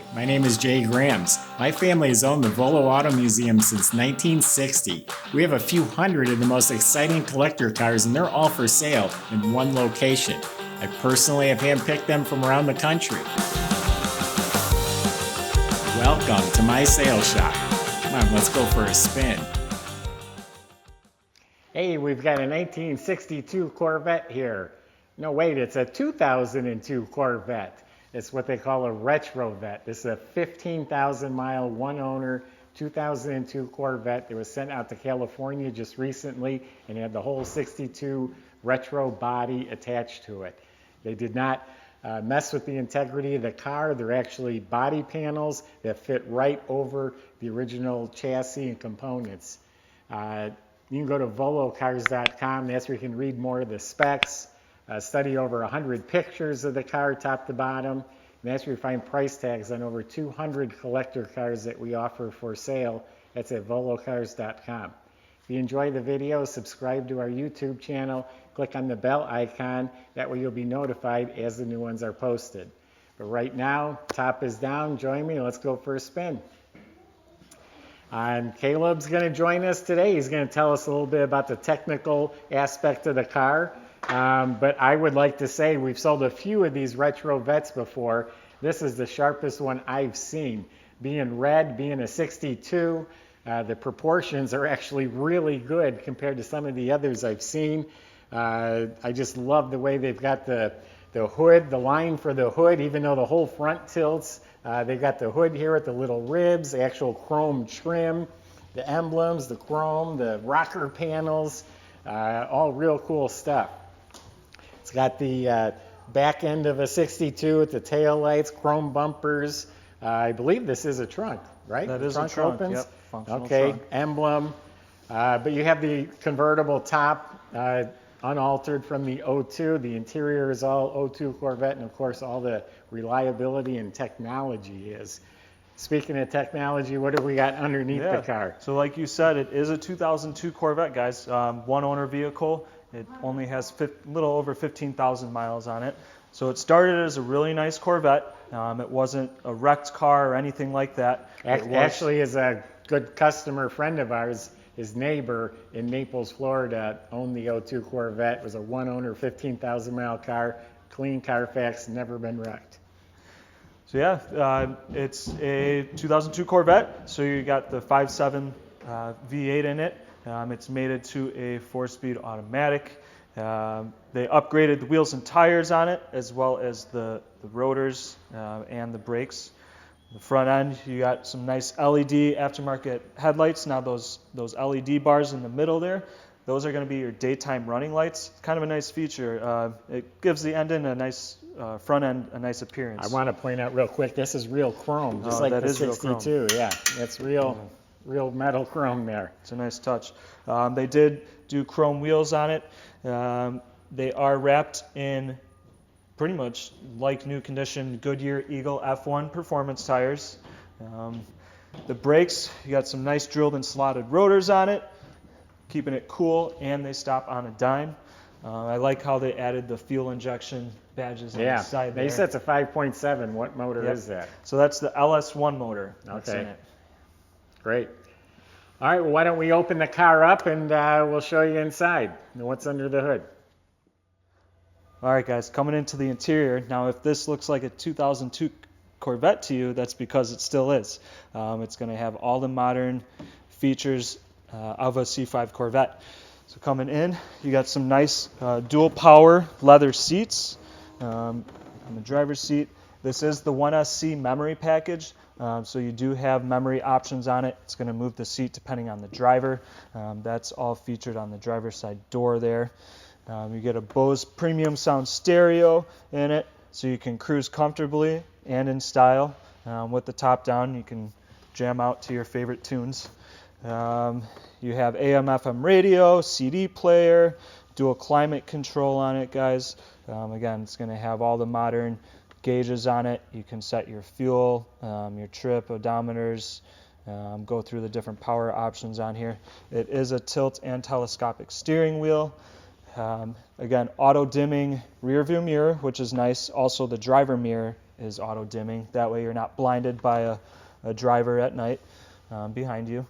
Hi, my name is Jay Grams. My family has owned the Volo Auto Museum since 1960. We have a few hundred of the most exciting collector cars, and they're all for sale in one location. I personally have handpicked them from around the country. Welcome to my sales shop. Come on, let's go for a spin. Hey, we've got a 1962 Corvette here. No, wait, it's a 2002 Corvette. It's what they call a retro-vet. This is a 15,000 mile, one owner, 2002 Corvette. It was sent out to California just recently and had the whole 62 retro body attached to it. They did not mess with the integrity of the car. They're actually body panels that fit right over the original chassis and components. You can go to volocars.com. That's where you can read more of the specs. Study over 100 pictures of the car top to bottom, and that's where you find price tags on over 200 collector cars that we offer for sale. That's at volocars.com. If you enjoy the video, subscribe to our YouTube channel, click on the bell icon, that way you'll be notified as the new ones are posted. But right now, top is down, join me, let's go for a spin. And Caleb's going to join us today. He's going to tell us a little bit about the technical aspect of the car. But I would like to say we've sold a few of these retro vets before. This is the sharpest one I've seen. Being red, being a 62, the proportions are actually really good compared to some of the others I've seen. I just love the way they've got the hood, the line for the hood, even though the whole front tilts. They've got the hood here with the little ribs, the actual chrome trim, the emblems, the chrome, the rocker panels, all real cool stuff. It's got the back end of a 62 with the tail lights, chrome bumpers. I believe this is a trunk, right? That is trunk a trunk, opens? Yep. Functional okay, trunk. emblem. But you have the convertible top, unaltered from the 02. The interior is all 02 Corvette, and of course all the reliability and technology is. Speaking of technology, what have we got underneath the car? So like you said, it is a 2002 Corvette, guys. One owner vehicle. It only has a little over 15,000 miles on it. So it started as a really nice Corvette. It wasn't a wrecked car or anything like that. Actually, is a good customer friend of ours. His neighbor in Naples, Florida, owned the 02 Corvette. It was a one-owner, 15,000 mile car, clean Carfax, never been wrecked. So yeah, it's a 2002 Corvette. So you got the 5.7 V8 in it. It's mated to a 4-speed automatic. They upgraded the wheels and tires on it, as well as the rotors and the brakes. The front end, you got some nice LED aftermarket headlights. Now those LED bars in the middle there, those are going to be your daytime running lights. It's kind of a nice feature. It gives the engine a nice front end, a nice appearance. I want to point out real quick, this is real chrome, just like the 62. Yeah, that's real metal chrome there. It's a nice touch. They did do chrome wheels on it. They are wrapped in pretty much like new condition Goodyear Eagle F1 performance tires. The brakes, you got some nice drilled and slotted rotors on it, keeping it cool, and they stop on a dime. I like how they added the fuel injection badges on the side there. They said it's a 5.7. What motor is that? So that's the LS1 motor that's in it. Great. All right, well, why don't we open the car up and we'll show you inside and what's under the hood. All right, guys, coming into the interior. Now, if this looks like a 2002 Corvette to you, that's because it still is. It's going to have all the modern features of a C-5 Corvette. So coming in, you got some nice dual power leather seats on the driver's seat. This is the 1SC memory package. So you do have memory options on it. It's going to move the seat depending on the driver. That's all featured on the driver's side door there. You get a Bose premium sound stereo in it, so you can cruise comfortably and in style. With the top down, you can jam out to your favorite tunes. You have AM/FM radio, CD player, dual climate control on it, guys. Again, it's going to have all the modern gauges on it. You can set your fuel, your trip, odometers, go through the different power options on here. It is a tilt and telescopic steering wheel. Again, auto dimming rear view mirror, which is nice. Also the driver mirror is auto dimming. That way you're not blinded by a driver at night behind you.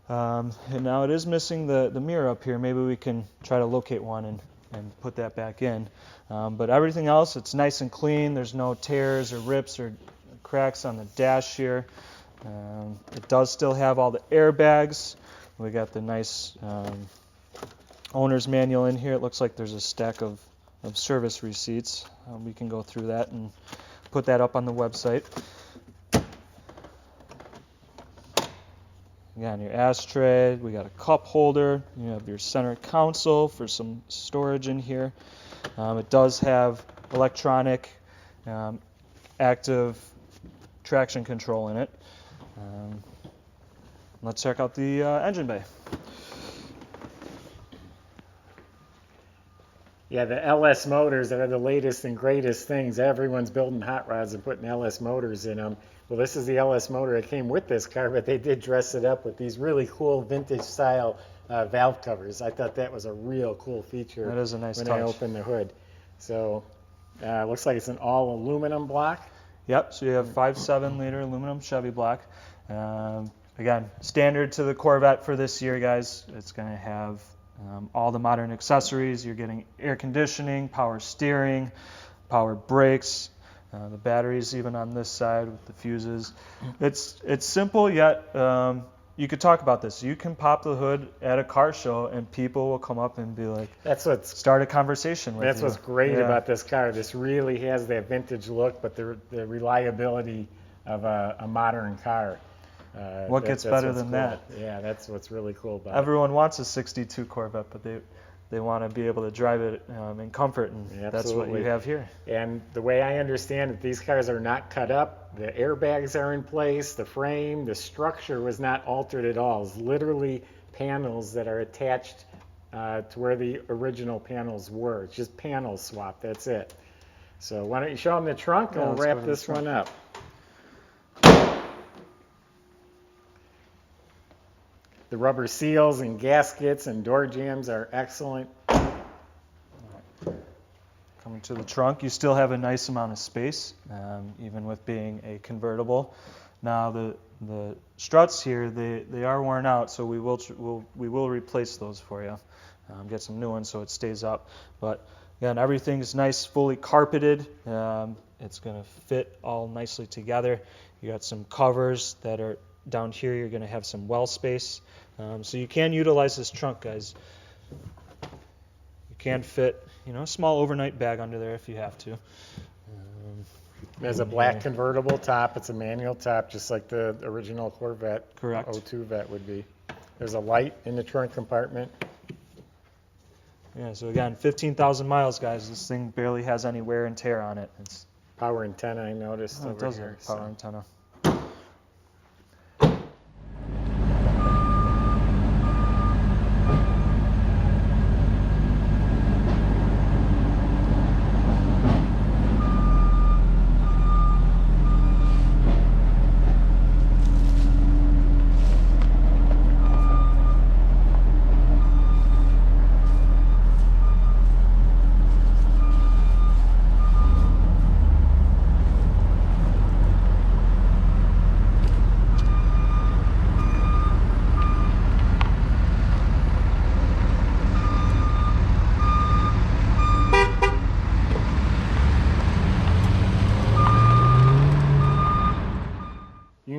And now it is missing the mirror up here. Maybe we can try to locate one and put that back in. But everything else, it's nice and clean. There's no tears or rips or cracks on the dash here. It does still have all the airbags. We got the nice owner's manual in here. It looks like there's a stack of service receipts. We can go through that and put that up on the website. Again, your ashtray, we got a cup holder, you have your center console for some storage in here. It does have electronic active traction control in it. Let's check out the engine bay. Yeah, the LS motors are the latest and greatest things. Everyone's building hot rods and putting LS motors in them. Well, this is the LS motor that came with this car, but they did dress it up with these really cool vintage style valve covers. I thought that was a real cool feature. That is a nice when touch. I opened the hood. So looks like it's an all aluminum block. Yep, so you have 5.7 liter aluminum Chevy block. Again, standard to the Corvette for this year, guys. It's going to have all the modern accessories. You're getting air conditioning, power steering, power brakes, the batteries even on this side with the fuses. It's simple, yet you could talk about this. You can pop the hood at a car show and people will come up and be like, start a conversation with you. That's what's great about this car. This really has that vintage look, but the reliability of a modern car. What gets better than that? Yeah, that's what's really cool about it. Everyone wants a 62 Corvette, but they want to be able to drive it in comfort, and that's what you have here. And the way I understand it, these cars are not cut up. The airbags are in place. The frame, the structure was not altered at all. It's literally panels that are attached to where the original panels were. It's just panel swap. That's it. So why don't you show them the trunk, and we'll wrap this one up. The rubber seals and gaskets and door jambs are excellent. Coming to the trunk, you still have a nice amount of space, even with being a convertible. Now the struts here, they are worn out, so we will replace those for you. Get some new ones so it stays up. But again, everything is nice, fully carpeted. It's going to fit all nicely together. You got some covers that are down here. You're going to have some well space. So you can utilize this trunk, guys. You can fit, a small overnight bag under there if you have to. There's a black convertible top. It's a manual top, just like the original Corvette. Correct. 02 Vet would be. There's a light in the trunk compartment. Yeah, so again, 15,000 miles, guys. This thing barely has any wear and tear on it. It's power antenna, I noticed. It does here, have power antenna.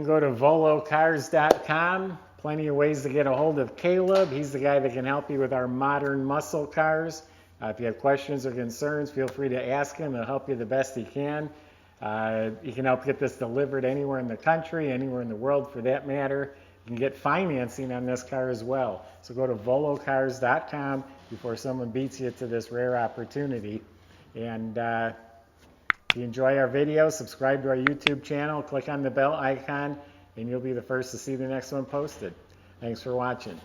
Go to volocars.com. Plenty of ways to get a hold of Caleb. He's the guy that can help you with our modern muscle cars. If you have questions or concerns, feel free to ask him. He'll help you the best he can. He can help get this delivered anywhere in the country, anywhere in the world for that matter. You can get financing on this car as well. So go to volocars.com before someone beats you to this rare opportunity. And if you enjoy our video, subscribe to our YouTube channel, click on the bell icon, and you'll be the first to see the next one posted. Thanks for watching.